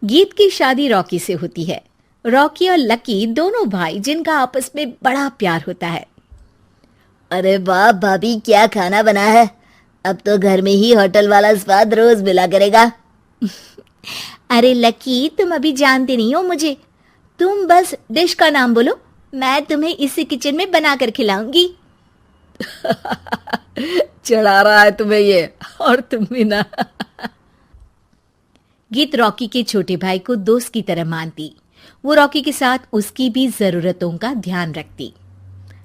गीत की शादी रॉकी से होती है। रॉकी और लकी दोनों भाई जिनका आपस में बड़ा प्यार होता है। अरे वाह भाभी, क्या खाना बना है। अब तो घर में ही होटल वाला स्वाद रोज मिला करेगा। अरे लकी, तुम अभी जानते नहीं हो मुझे। तुम बस डिश का नाम बोलो, मैं तुम्हें इसी किचन में बनाकर खिलाऊंगी। चढ़ा रहा है तुम्हें ये, और तुम भी ना। गीत रॉकी के छोटे भाई को दोस्त की तरह मानती। वो रॉकी के साथ उसकी भी जरूरतों का ध्यान रखती।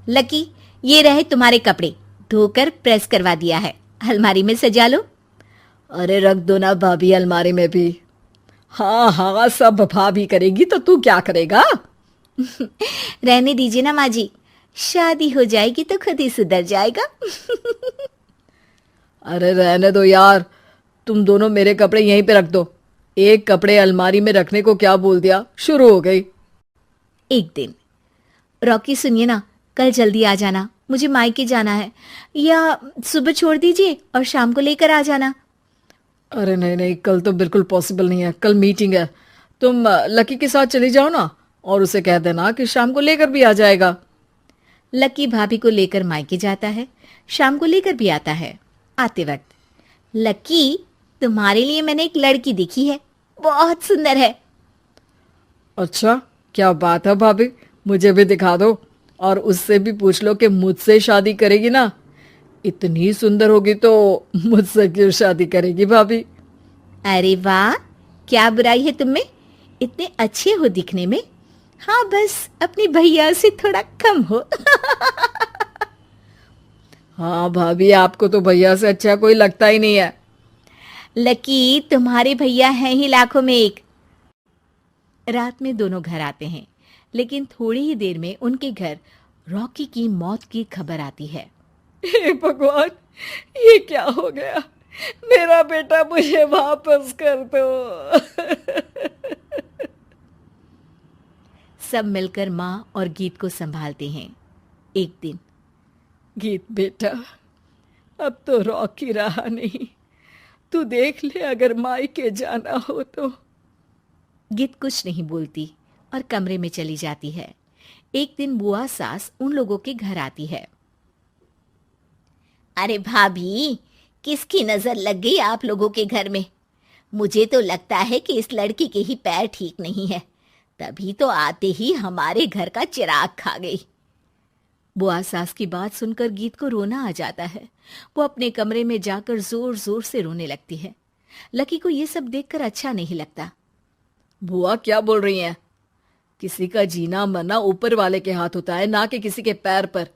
लकी, ये रहे तुम्हारे कपड़े, धोकर प्रेस करवा दिया है, अलमारी में सजा लो। अरे रख दो ना भाभी अलमारी में भी। हाँ हाँ, सब भाभी करेगी तो तू क्या करेगा। रहने दीजिए ना माँ जी, शादी हो जाएगी तो खुद ही सुधर जाएगा। अरे रहने दो यार, तुम दोनों मेरे कपड़े यहीं पे रख दो। एक कपड़े अलमारी में रखने को क्या बोल दिया, शुरू हो गई। एक दिन, रॉकी सुनिए ना, कल जल्दी आ जाना, मुझे मायके जाना है, या सुबह छोड़ दीजिए और शाम को लेकर आ जाना। अरे नहीं नहीं, कल तो बिल्कुल पॉसिबल नहीं है, कल मीटिंग है। तुम लकी के साथ चली जाओ ना, और उसे कह देना कि शाम को लेकर भी आ जाएगा। लकी भाभी को लेकर मायके जाता है, शाम को लेकर भी आता है। आते वक्त, लकी, तुम्हारे लिए मैंने एक लड़की देखी है, बहुत सुंदर है। अच्छा, क्या बात है भाभी, मुझे भी दिखा दो, और उससे भी पूछ लो कि मुझसे शादी करेगी ना। इतनी सुंदर होगी तो मुझसे क्यों शादी करेगी भाभी। अरे वाह, क्या बुराई है तुम में, इतने अच्छे हो दिखने में। हाँ, बस अपनी भैया से थोड़ा कम हो। हाँ भाभी, आपको तो भैया से अच्छा कोई लगता ही नहीं है। लकी, तुम्हारे भैया हैं ही लाखों में एक। रात में दोनों घर आते हैं, लेकिन थोड़ी ही देर में उनके घर रॉकी की मौत की खबर आती है। हे भगवान, ये क्या हो गया। मेरा बेटा मुझे वापस कर दो। सब मिलकर माँ और गीत को संभालते हैं। एक दिन, गीत बेटा, अब तो रॉकी रहा नहीं, तू देख ले अगर मायके जाना हो तो। गीत कुछ नहीं बोलती और कमरे में चली जाती है। एक दिन बुआ सास उन लोगों के घर आती है। अरे भाभी, किसकी नजर लग गई आप लोगों के घर में। मुझे तो लगता है कि इस लड़की के ही पैर ठीक नहीं है, तभी तो आते ही हमारे घर का चिराग खा गई। बुआ सास की बात सुनकर गीत को रोना आ जाता है। वो अपने कमरे में जाकर जोर जोर से रोने लगती है। लकी को ये सब देखकर अच्छा नहीं लगता। बुआ क्या बोल रही हैं? किसी का जीना मरना ऊपर वाले के हाथ होता है, ना कि किसी के पैर पर।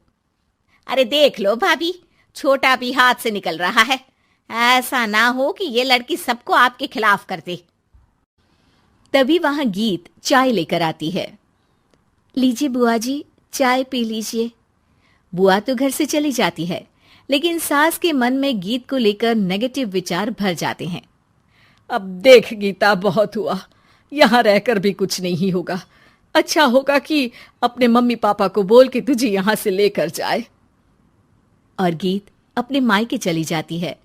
अरे देख लो भाभी, छोटा भी हाथ से निकल रहा है। ऐसा ना हो कि ये लड़की सबको आपके खिलाफ कर दे। तभी वहां गीत चाय लेकर आती है। लीजिए बुआ जी, चाय पी लीजिए। बुआ तो घर से चली जाती है, लेकिन सास के मन में गीत को लेकर नेगेटिव विचार भर जाते हैं। अब देख गीता, बहुत हुआ, यहाँ रहकर भी कुछ नहीं होगा। अच्छा होगा कि अपने मम्मी पापा को बोल के तुझे यहाँ से लेकर जाए। और गीत अपने मायके चली जाती है,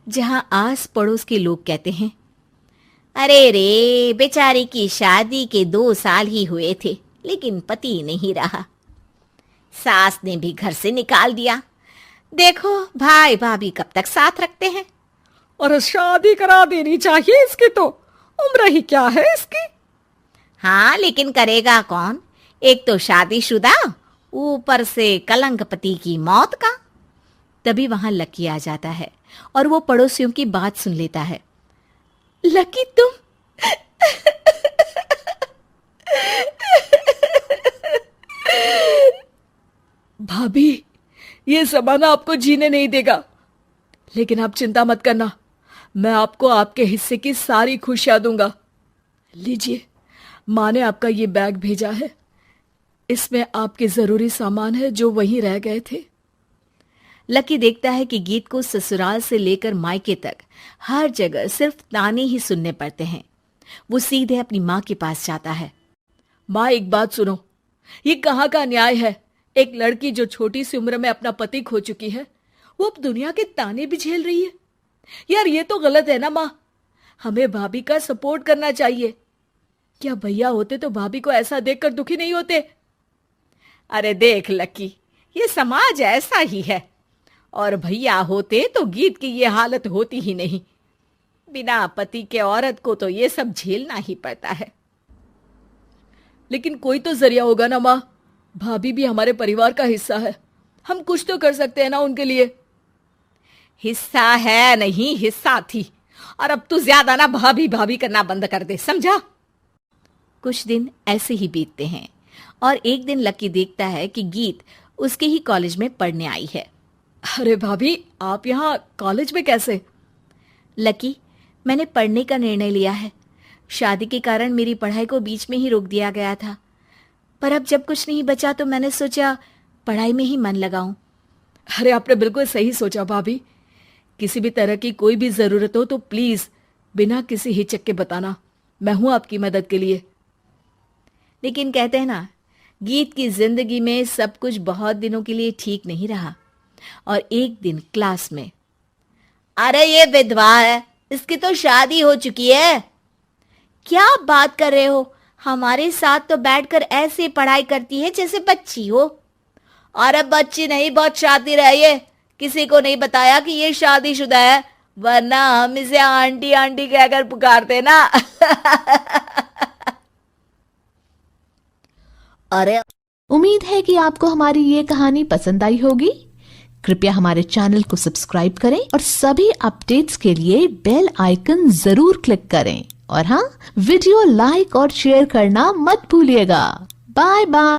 जहां आस पड़ोस के लोग कहते हैं, अरे रे, बेचारी की शादी के 2 साल ही हुए थे, लेकिन पति नहीं रहा। सास ने भी घर से निकाल दिया। देखो भाई भाभी कब तक साथ रखते हैं। और शादी करा देनी चाहिए इसकी, तो उम्र ही क्या है इसकी। हाँ, लेकिन करेगा कौन। एक तो शादीशुदा, ऊपर से कलंक पति की मौत का। तभी वहां लकी आ जाता है और वो पड़ोसियों की बात सुन लेता है। लकी, तुम भाभी, ये जमाना आपको जीने नहीं देगा, लेकिन आप चिंता मत करना, मैं आपको आपके हिस्से की सारी खुशियां दूंगा। लीजिए, माँ ने आपका ये बैग भेजा है, इसमें आपके जरूरी सामान है जो वहीं रह गए थे। लकी देखता है कि गीत को ससुराल से लेकर मायके तक हर जगह सिर्फ ताने ही सुनने पड़ते हैं। वो सीधे अपनी माँ के पास जाता है। माँ, एक बात सुनो, ये कहाँ का न्याय है। एक लड़की जो छोटी सी उम्र में अपना पति खो चुकी है, वो अब दुनिया के ताने भी झेल रही है। यार, ये तो गलत है ना माँ। हमें भाभी का सपोर्ट करना चाहिए। क्या भैया होते तो भाभी को ऐसा देखकर दुखी नहीं होते? अरे देख लकी, ये समाज ऐसा ही है, और भैया होते तो गीत की ये हालत होती ही नहीं। बिना पति के औरत को तो ये सब झेलना ही पड़ता है। लेकिन कोई तो जरिया होगा ना माँ, भाभी भी हमारे परिवार का हिस्सा है, हम कुछ तो कर सकते हैं ना उनके लिए। हिस्सा है नहीं, हिस्सा थी, और अब तू ज्यादा ना भाभी भाभी करना बंद कर दे, समझा? कुछ दिन ऐसे ही बीतते हैं और एक दिन लकी देखता है कि गीत उसके ही कॉलेज में पढ़ने आई है। अरे भाभी, आप यहाँ कॉलेज में कैसे? लकी, मैंने पढ़ने का निर्णय लिया है। शादी के कारण मेरी पढ़ाई को बीच में ही रोक दिया गया था, पर अब जब कुछ नहीं बचा तो मैंने सोचा पढ़ाई में ही मन लगाऊं। अरे आपने बिल्कुल सही सोचा भाभी। किसी भी तरह की कोई भी जरूरत हो तो प्लीज बिना किसी हिचक के बताना, मैं हूं आपकी मदद के लिए। लेकिन कहते हैं ना, गीत की जिंदगी में सब कुछ बहुत दिनों के लिए ठीक नहीं रहा, और एक दिन क्लास में, अरे ये विधवा है, इसकी तो शादी हो चुकी है। क्या बात कर रहे हो? हमारे साथ तो बैठकर ऐसे पढ़ाई करती है जैसे बच्ची हो। अरे बच्ची नहीं, बहुत शातिर है ये, किसी को नहीं बताया कि ये शादीशुदा है, वरना हम इसे आंटी आंटी कहकर पुकारते ना। अरे उम्मीद है कि आपको हमारी ये कहानी पसंद आई होगी। कृपया हमारे चैनल को सब्सक्राइब करें और सभी अपडेट्स के लिए बेल आइकन जरूर क्लिक करें, और हाँ, वीडियो लाइक और शेयर करना मत भूलिएगा। Bye bye.